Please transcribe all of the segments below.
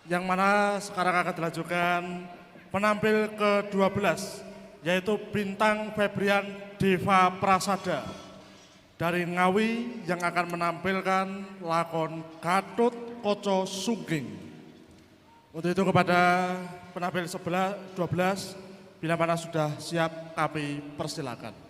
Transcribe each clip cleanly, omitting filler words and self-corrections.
yang mana sekarang akan dilanjutkan penampil ke-12 yaitu Bintang Febrian Deva Prasada dari Ngawi yang akan menampilkan lakon Gatut Koco Sungging. Untuk itu kepada penampil 12 bila mana sudah siap kami persilakan.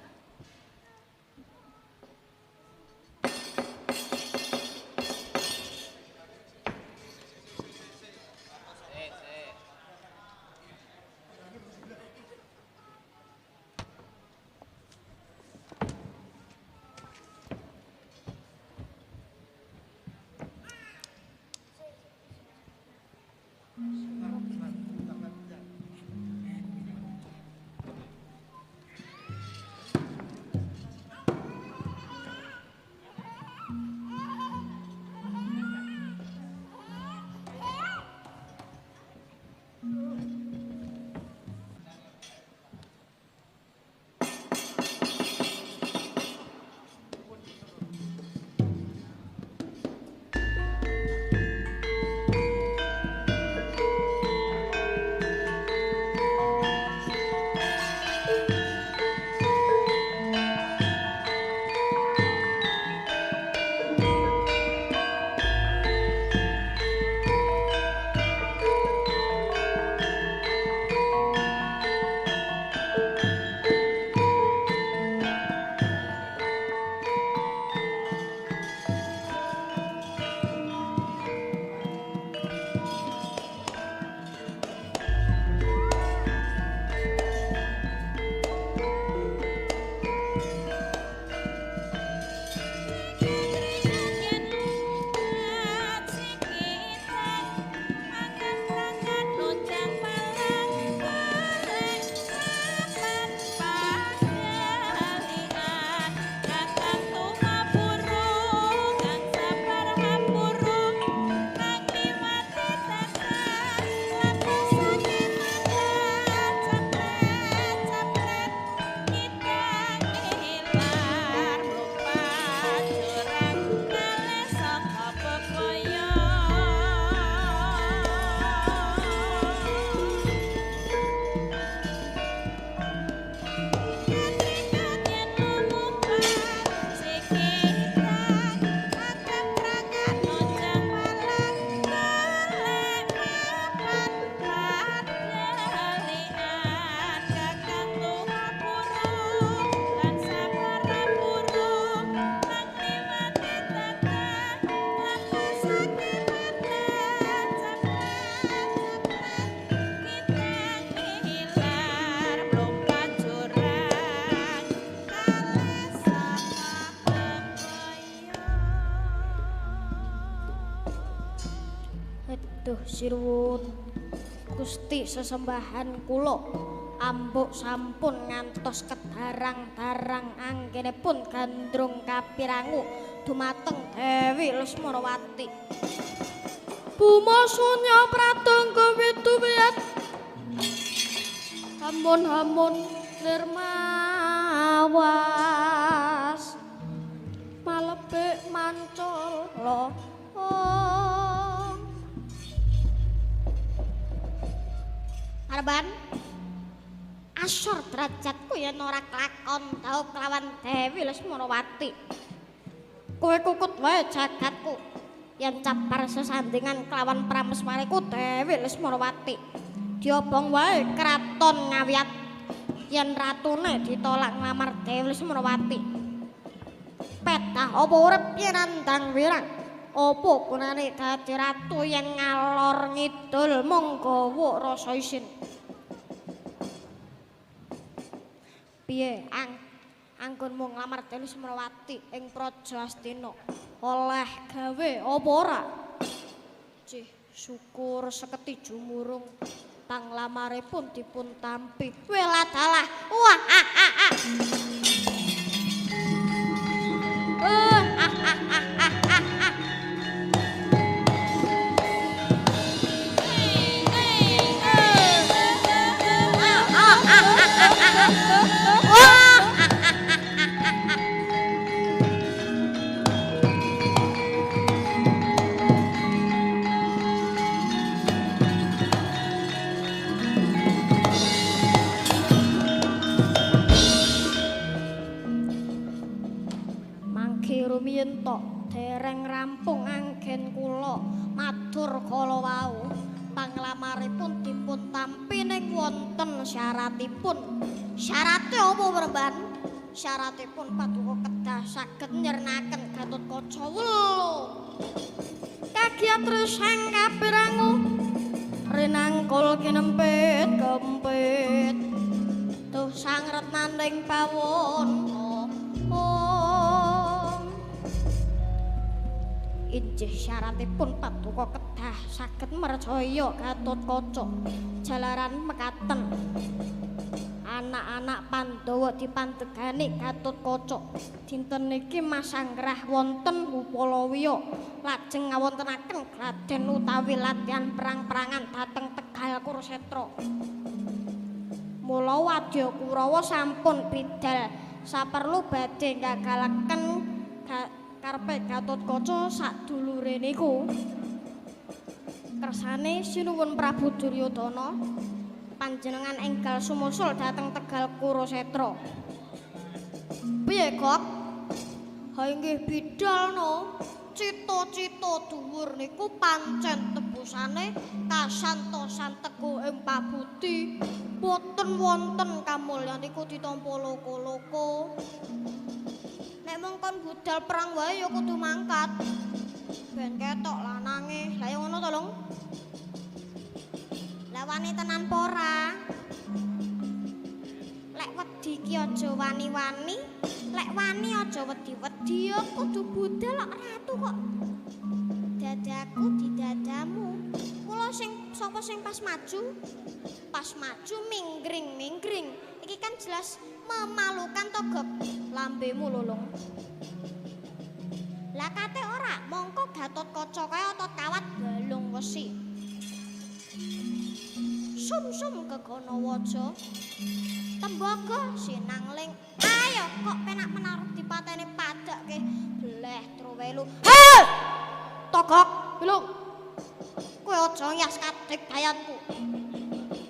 Duh sirwun Gusti sesembahan kula ambuk sampun ngantos kedarang-darang anggenipun gandrung kapirangu dumateng Dewi Lesmarawati. Bumasunya pratangga widuwiyat hamun-hamun nirmawas malebik mancul loh. Arban asor derajatku yen ora kelakon tau kelawan Dewi Lesmarawati. Kowe kukut wae jagatku yen capar sesandingan kelawan prameswariku Dewi Lesmarawati. Diobong wae kraton Ngawiyat yen ratune ditolak nglamar Dewi Lesmarawati. Petah apa urip yen nandang wirang? Apa gunane dadi ratu yen ngalor ngidul mung gawa rasa isin? Piye anggonmu nglamar Dewi Lesmarawati ing Praja Astina oleh gawe apa ora? Cih syukur seketi jumurung tang lamare pun dipun tampi. Weladalah. Wah atur kala wau panglamaripun dipun tampi ning wonten syaratipun. Syarate apa Mremban? Syaratipun Paduka kedah saged nyernaken Gatotkaca welu. Kagiat tresang kapirangu rinangkul kinempit kempit tuh sang retnaning pawon. Injih syaratipun Paduka kedah saged merjaya Gatotkaca jalaran mekaten anak-anak Pandhawa dipandegani Gatotkaca dinten niki masanggrah wonten Upalawiya lajeng ngawontenaken gladhen utawi latihan perang-perangan dhateng Tegal Kurusetra. Mula wadya Kurawa sampun bidal saperlu badhe gagalaken karepe Gatotkaca sadulure niku. Kersane sinuwun Prabu Duryodana panjenengan enggal sumusul dhateng Tegal Kurusetra. Piye, Gok? Ha inggih bidal no. Cita-cita dhuwur niku pancen tebusane kasantosan teguh ing pabudi. Boten wonten kamulyan niku ditampa loko-loko. Nek mongkon budal perang wae ya kudu mangkat. Ben ketok lanange. Lah ya ngono to, Lung. Lah wani tenan apa ora? Lek wedi ki aja wani-wani, lek wani aja wedi-wedi ya kudu budal kok ratu kok. Dadaku di dadamu. Mula sapa sing pas maju? Pas maju minggring-minggring. Iki kan jelas memalukan to, Gok. Lambemu lolong. Lah kate ora, mongko Gatotkaca kae otot kawat balung wesi. Sum-sum Geganawaja. Tembaga sinangling. Ayo kok penak menaruh dipateni padake bleh trowelu. Hei! Togok, Bilung. Kowe aja nyas kadhek dayanku.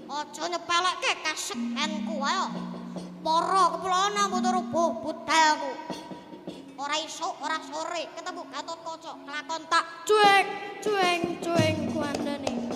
Aja nyepelekke kasegenku ayo. Para kepulauan motor budalku. Ora isuk, ora sore ketemu Gatotkaca kelakon tak cueng kuandane.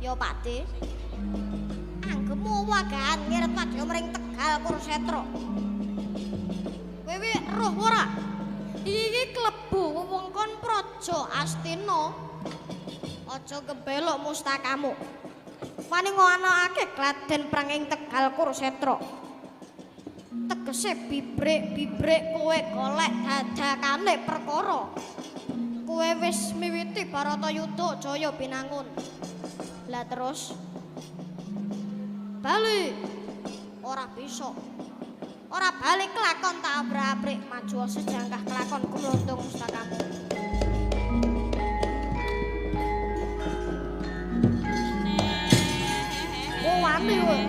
Ya Pakde. Anggemu wagahan ngirit madya mring Tegal Kurusetra. Kowe roh ora? Iki klebu wewengkon Praja Astina. Aja kebelok mustakamu. Wani nganakake gladen perang ing Tegal Kurusetra. Tegese bibrik kowe golek dadakane perkara. Kowe wis miwiti Baratayuda Jaya Binangun. Lah terus bali ora bisa. Ora balik kelakon tak abrak-abrik maju sejangkah kelakon kumlondong mustakamu. Oh wani kowe.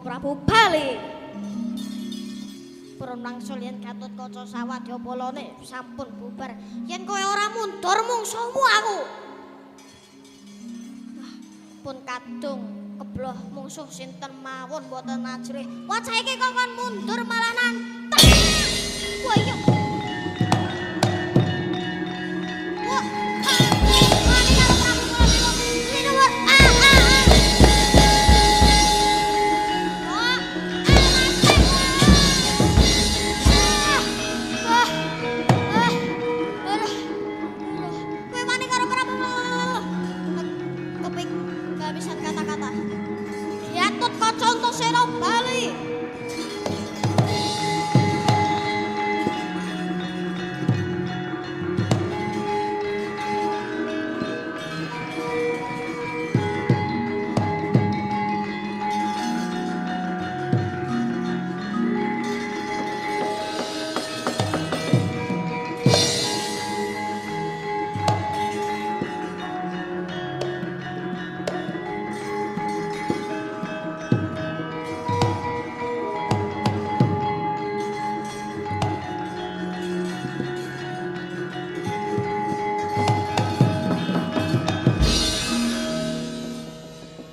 Prabu bali. Purun wangsul yen Gatotkaca sawadyapalane sampun bubar. Yen kowe ora mundur mungsuhmu aku. Pun kadung kebloh mungsuh sinten mawon mboten ajrih. Wajah iki kok mundur malah nantang. Wah iya. Wah. Wani karo Prabu Kuladewa. Ini nomor kowe wani karo Prabu. Keping kehabisan kata-kata. Gatotkaca Antasena bali.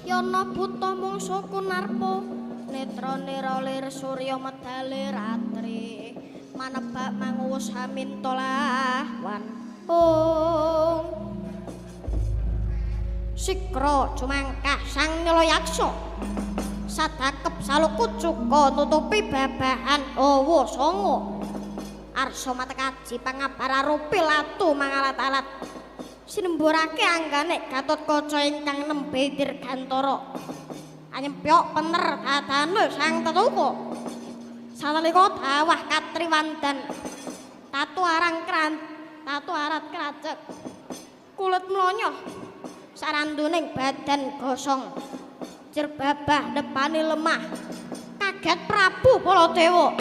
Yana buta mungsuh kunarpa netrane rolir surya medale ratri manebak manguwus hamintolawan Sikra jumangkah sang Nilayaksa sadakep saluku cuka nutupi babahan hawa sanga arsa matekaji pangabar arupi latu mangalat-alat sinemburake anggane Gatotkaca ingkang nembe dirgantara anyempyok pener dadane sang tetuku sanalika dawah katriwandan tatu arat krajek kulit mlonyoh saranduning badan gosong jerbabah depane lemah kaget Prabu Baladewa.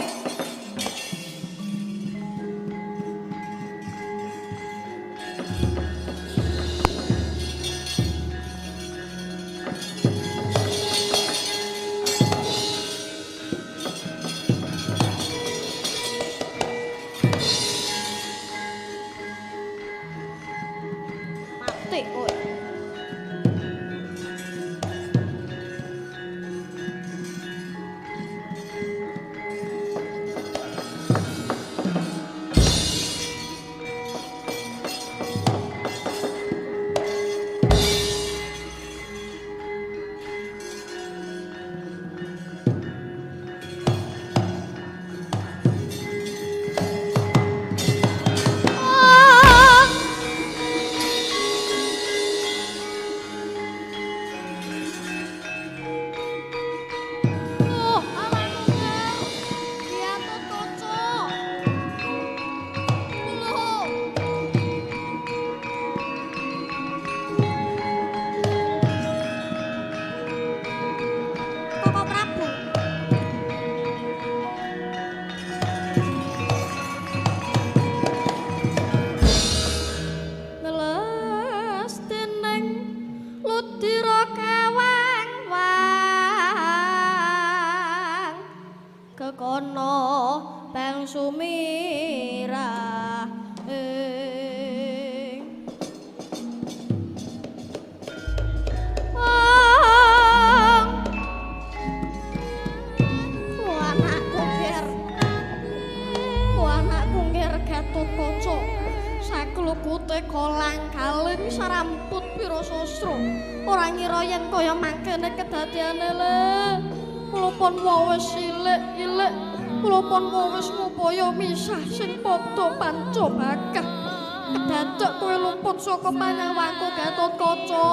Saka panyawangku Gatotkaca.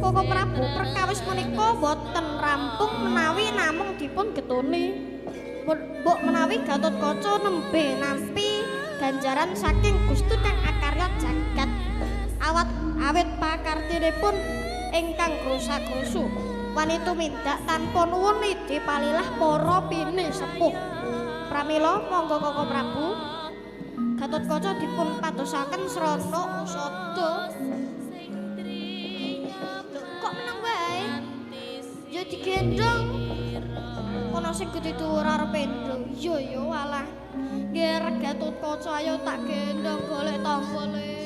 Koko Prabu perkawis menika boten rampung menawi namung dipun getuni. Mbok menawi Gatotkaca nembe nampi ganjaran saking Gusti kang akarya jagat. Awit pakartinipun ingkang grusak-grusu. Wani tumindak tanpa nuwun dipalilah para pini sepuh. Pramila monggo Koko Prabu Gatotkaca dipun padosaken srana usada. Kok meneng wae? Ya digendong. Kono ana sing gedhe dhuwur arep endro. Iya ya walah. Nggih Gatotkaca ayo tak gendong golek tanggane.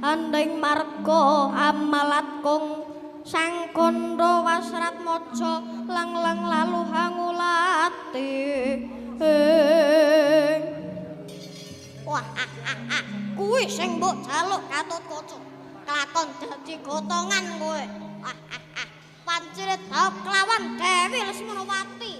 Anding marga amalatkung sang kandha wasrat maja lang-lang lalu hangulati wah kuwi sing mbok jaluk Gatotkaca kelakon dadi gotongan kowe pancene dhaup kelawan Dewi Lesmanawati.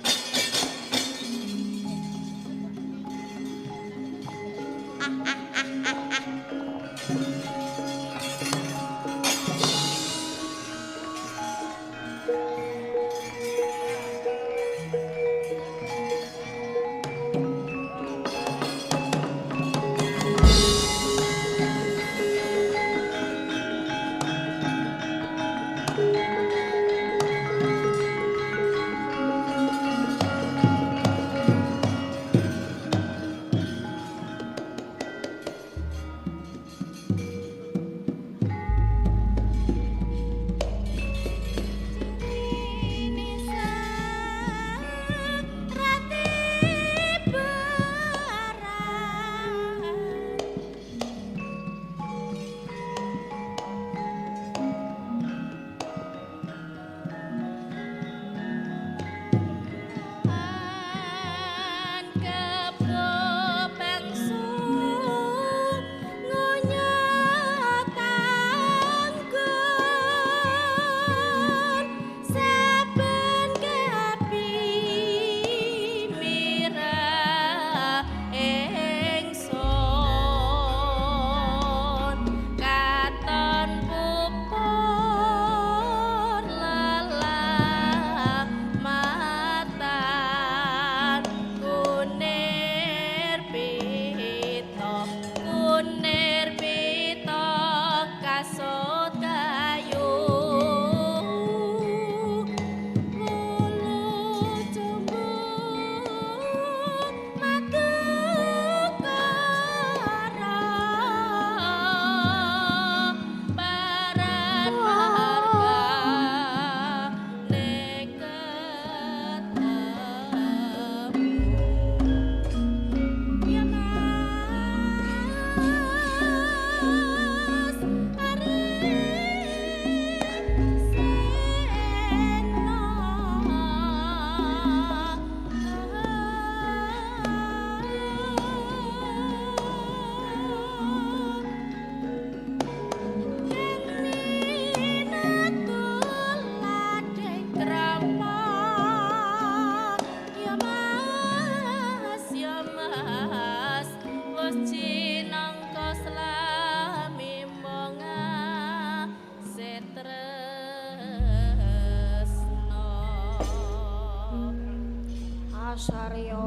Sarya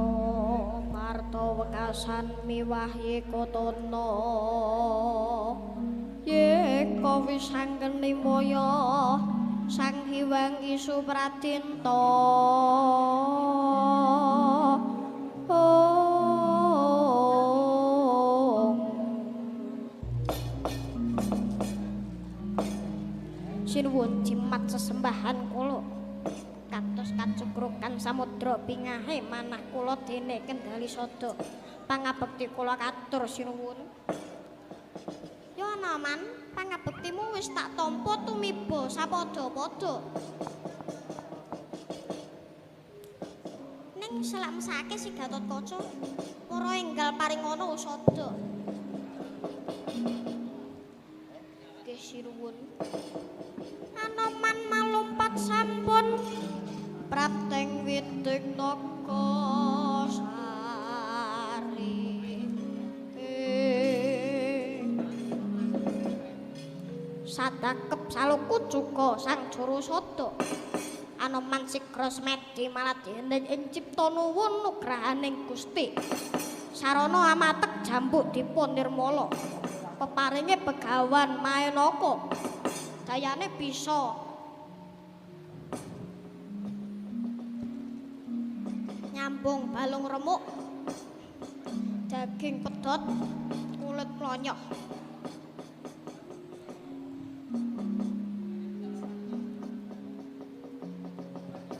Marta wekasan miwahye kotana yeka wisanggeni moya sang Hyang Isu Pradinta sinuwun jimat sesembahan kula. Kados kacukrukan samudra pingahe manah kula dene Kendali Sada. Pangabekti kula katur sinuwun. Ya Anoman, pangabektimu wis tak tampa tumiba sapada-pada. Ning selak mesake si Gatotkaca para enggal paringana usada. Nggih sinuwun. Anoman malumpat sampun prapteng widik naga sari. Sadakep saluku juga sang juru sada. Anoman sigra semedi maladene ing cipta nuwun nugrahaning Gusti. Sarana amatek jambuk dipun nirmala. Peparinge begawan Maenaka. Dayane bisa nyambung balung remuk, daging pedhot, kulit plonyok.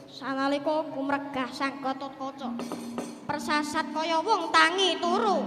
Sanalika kumregah sang Gatotkaca, persasat kaya wong tangi turu.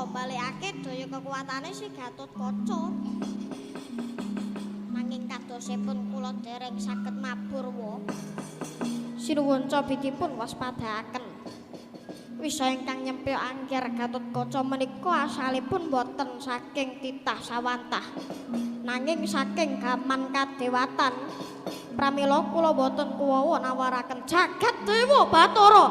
Balekake daya kekuwatane si Gatotkaca. Nanging kadosipun kula dereng saged mabur wa. Sinuwun cabitipun waspadaaken. Wisa ingkang nyempil angger Gatotkaca menika asalipun boten saking titah sawantah, nanging saking gaman kadewatan. Pramila kula boten kuwawa nawaraken jagat dewa Bathara.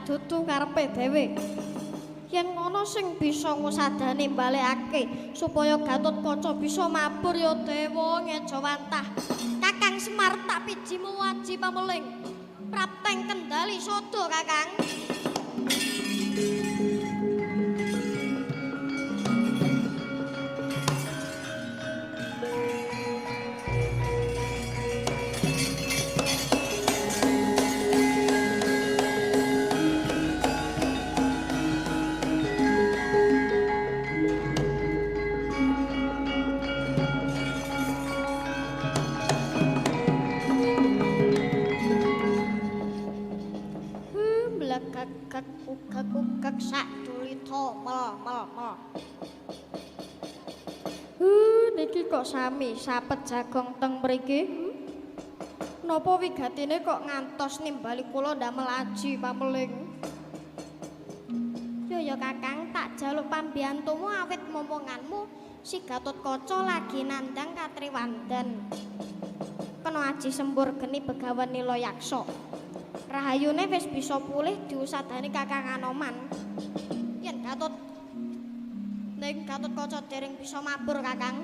Dudu karepe dhewe. Yen ngono sing bisa ngusadani balekake supaya Gatotkaca bisa mabur ya dewa Ngejawantah. Kakang Semar tak pijimu waji pameling. Prapteng Kendali Sada, Kakang. Ugek sak dulita mel. Niki kok sami sapet jagong teng mriki. Napa wigatine kok ngantos nimbali kula ndamel aji pameling. Ya Kakang, tak jaluk pambiyantumu awit momonganmu si Gatotkaca lagi nandhang katriwandan. Kena aji sembur geni begawan Nilayaksa. Rahayune wis bisa pulih diusadani Kakang Anoman. Yen Gatotkaca dereng bisa mabur, Kakang.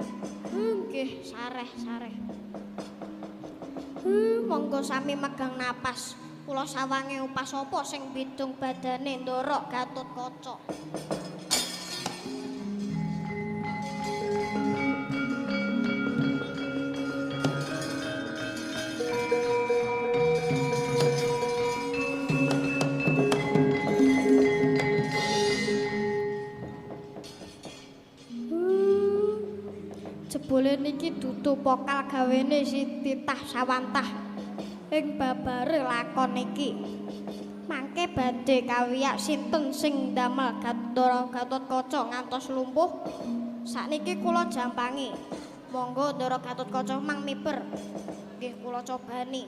Nggih, sareh. Monggo sami megang napas. Kula sawange upas apa sing bidung badane ndorok Gatotkaca. Jebule niki dudu pokal gawene si titah sawantah ing babare lakon iki. Mangke badhe kawiyak sinten sing ndamel Gatotkaca ngantos lumpuh. Sakniki kula jampangi. Monggo Ndara Gatotkaca mang miber. Nggih kula cobani.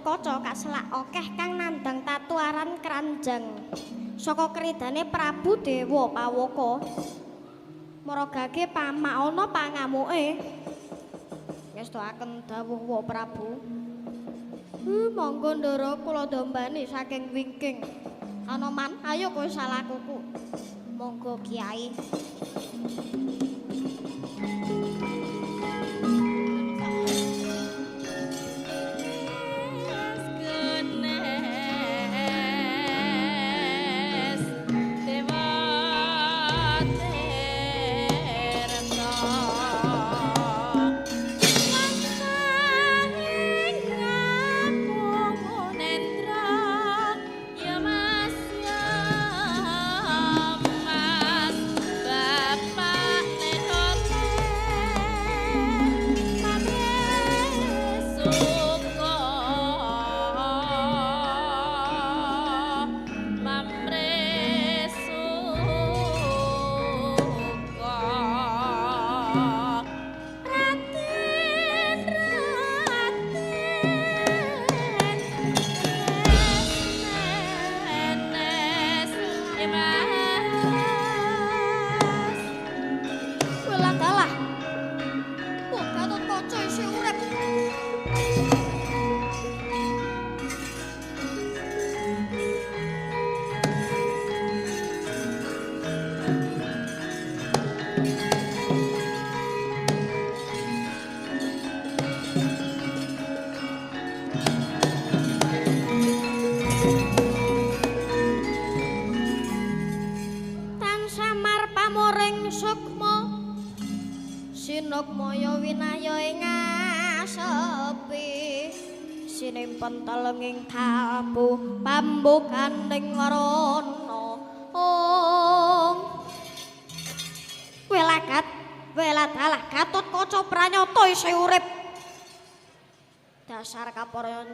Gatotkaca kaselak akeh kang nandhang tatu aran Kranjang saka kridane Prabu Dewa Pawaka. Maragake pamak ana pangamuke. Ngestakaken dawuh wa Prabu. Monggo ndara kula dombani saking wingking. Anoman, ayo kowe salakuku. Monggo Kiai. Sinukmaya winaya ing asepi sinimpen telenging tabuh pambukaning warana welakat weladalah Gatotkaca pranyata isih urip dasar kapara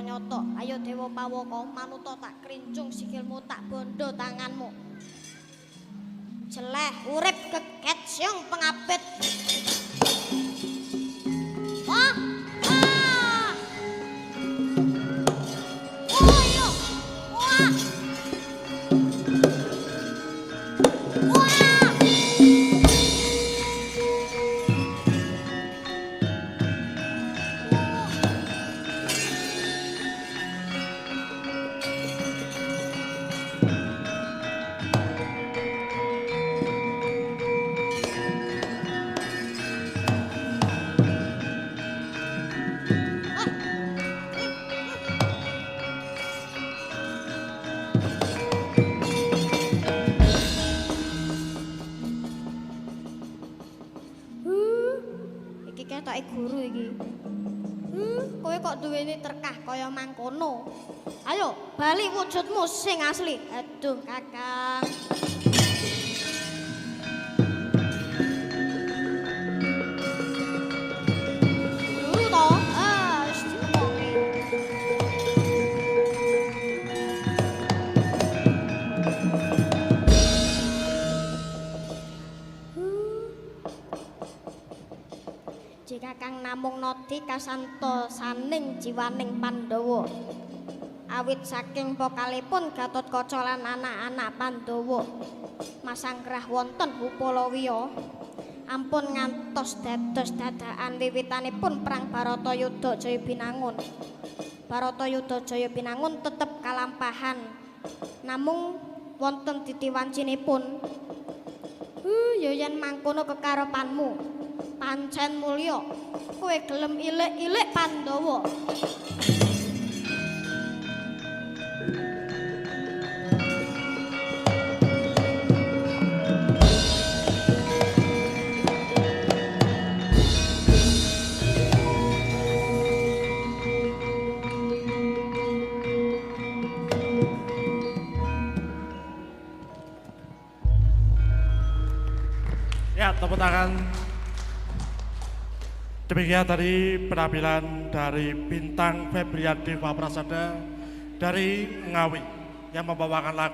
nyata ayo Dewa Pawaka manuta tak krincung sikilmu tak bondo tanganmu jeleh urip geget siung pengapit wah wah oh iya wah wah ketoke guru iki. Kowe kok duweni terkah kaya mangkono. Ayo, bali wujudmu sing asli. Aduh, Kakang. To, wis ditemoke. Jika Kakang namung nodi kasantosaning jiwaning Pandhawa. Awit saking pokalipun Gatotkaca lan anak-anak Pandhawa masanggrah wonten Upalawiya ampun ngantos dados dadakan wiwitanipun perang Baratayuda Jaya Binangun. Baratayuda Jaya Binangun tetep kalampahan namung wonten titiwancinipun. Ya yen mangkono kekarepanmu pancen mulya kowe gelem ilik-ilik Pandhawa. Ya, tepuk tangan. Demikian tadi penampilan dari Bintang Febrian Dewa Prasada dari Ngawi yang membawakan lagu